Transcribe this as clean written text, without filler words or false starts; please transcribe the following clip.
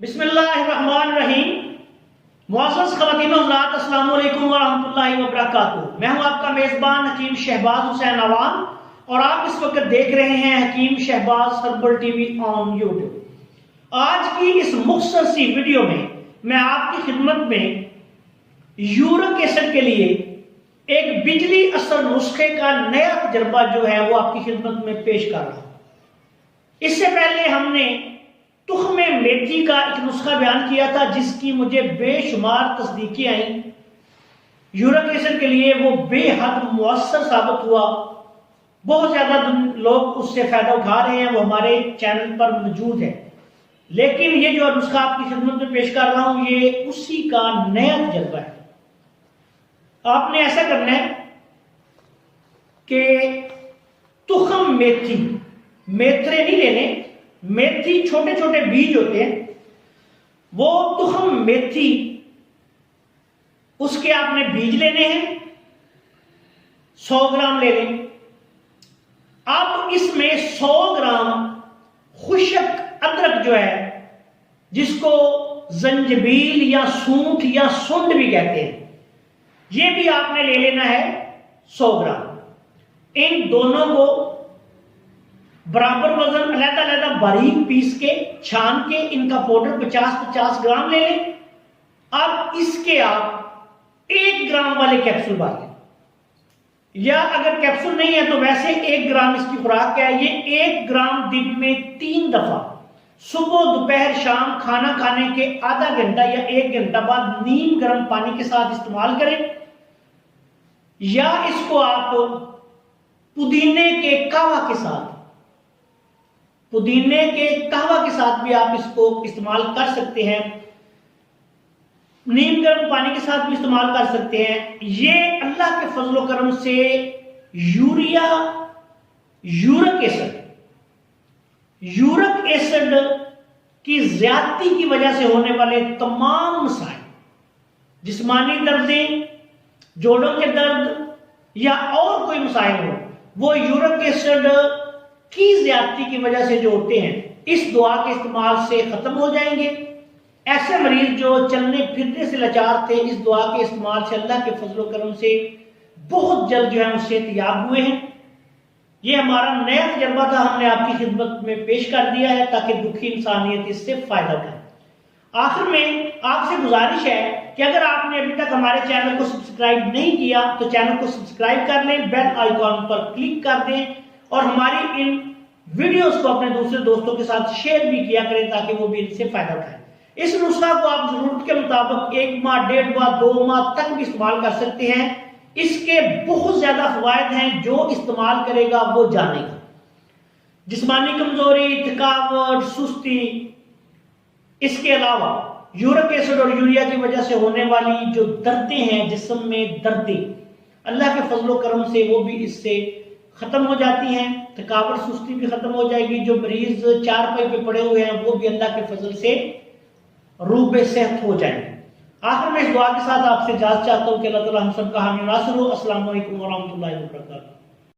बिस्मिल्लाहिर्रहमानिर्रहीम। मुअज़्ज़ज़ ख़वातीन व हज़रात, अस्सलामु अलैकुम व रहमतुल्लाहि व बरकातुहू। मैं हूं आपका मेज़बान हकीम शहबाज हुसैन अवान और आप इस वक्त देख रहे हैं Hakim Shahbaz herbal TV on YouTube. आज की इस मुख्तसर सी वीडियो में मैं आपकी खिदमत में यूरिक एसिड के लिए एक बिजली असर नुस्खे का नया तजर्बा जो है वो आपकी खिदमत में पेश कर रहा हूं। इससे पहले हमने तुख्मे मेथी का एक नुस्खा बयान किया था जिसकी मुझे बेशुमार तस्दीकी आई। यूरिक एसिड के लिए वो बेहद मुअस्सर साबित हुआ। बहुत ज्यादा लोग उससे फायदा उठा रहे हैं, वो हमारे चैनल पर मौजूद है। लेकिन ये जो नुस्खा आपकी खिदमत में पेश कर रहा हूं ये उसी का नया तजर्बा है। आपने ऐसा करना है कि तुख्म मेथी, मेथरे नहीं लेने, मेथी छोटे छोटे बीज होते हैं, वो तुख्म मेथी उसके आपने बीज लेने हैं, 100 ग्राम ले लें। अब इसमें 100 ग्राम खुशक अदरक जो है, जिसको जंजबील या सूंठ या सुंड भी कहते हैं, ये भी आपने ले लेना है 100 ग्राम। इन दोनों को बराबर वजन अलग-अलग बारीक पीस के छान के इनका पाउडर 50-50 ग्राम ले लें। अब इसके आप 1 ग्राम वाले कैप्सूल बांध लें, या अगर कैप्सूल नहीं है तो वैसे 1 ग्राम इसकी खुराक है। ये 1 ग्राम दिन में 3 दफा सुबह दोपहर शाम खाना खाने के आधा घंटा या 1 घंटा बाद नीम गर्म पानी के साथ इस्तेमाल करें, या इसको आप पुदीने के कहवा के साथ, पुदीने के कहवा के साथ भी आप इसको इस्तेमाल कर सकते हैं। नीम गर्म पानी के साथ भी इस्तेमाल कर सकते हैं। ये अल्लाह के फजलो करम से यूरिक एसिड की ज्यादती की वजह से होने वाले तमाम मसाइल, जिस्मानी दर्दें, जोड़ों के दर्द या और कोई मसाइल हो, वो यूरिक एसिड की ज्यादती की वजह से जो होते हैं, इस दुआ के इस्तेमाल से खत्म हो जाएंगे। ऐसे मरीज जो चलने फिरने से लाचार थे, इस दुआ के इस्तेमाल से अल्लाह के फजलो करम से बहुत जल्द जो है उससे सेहतयाब हुए हैं। ये हमारा नया तजर्बा था, हमने आपकी खिदमत में पेश कर दिया है ताकि दुखी इंसानियत इससे फायदा उठाए। आखिर में आपसे गुजारिश है कि अगर आपने अभी तक हमारे चैनल को सब्सक्राइब नहीं किया तो चैनल को सब्सक्राइब कर लें, बेल आइकॉन पर क्लिक कर दें और हमारी इन वीडियोस को अपने दूसरे दोस्तों के साथ शेयर भी किया करें ताकि वो भी इनसे फायदा उठाएं। इस नुस्खा को आप जरूरत के मुताबिक 1 माह, 1.5 माह, 2 माह तक भी इस्तेमाल कर सकते हैं। इसके बहुत ज्यादा फवायद हैं, जो इस्तेमाल करेगा वो जानेगा। जिस्मानी कमजोरी, थकावट, सुस्ती, इसके अलावा यूरिक एसिड और यूरिया की वजह से होने वाली जो दर्दें हैं, जिस्म में दर्दें, अल्लाह के फजलो करम से वो भी इससे खत्म हो जाती हैं। थकावट, सुस्ती भी खत्म हो जाएगी। जो मरीज चारपाई पे पड़े हुए हैं वो भी अल्लाह के फजल से रूबे सेहत हो जाएंगे। आखिर में इस दुआ के साथ आपसे इजाजत चाहता हूं कि अल्लाह ताला हम सबका हामी नासिर हो। अस्सलाम वालेकुम व रहमतुल्लाहि व बरकातुहू।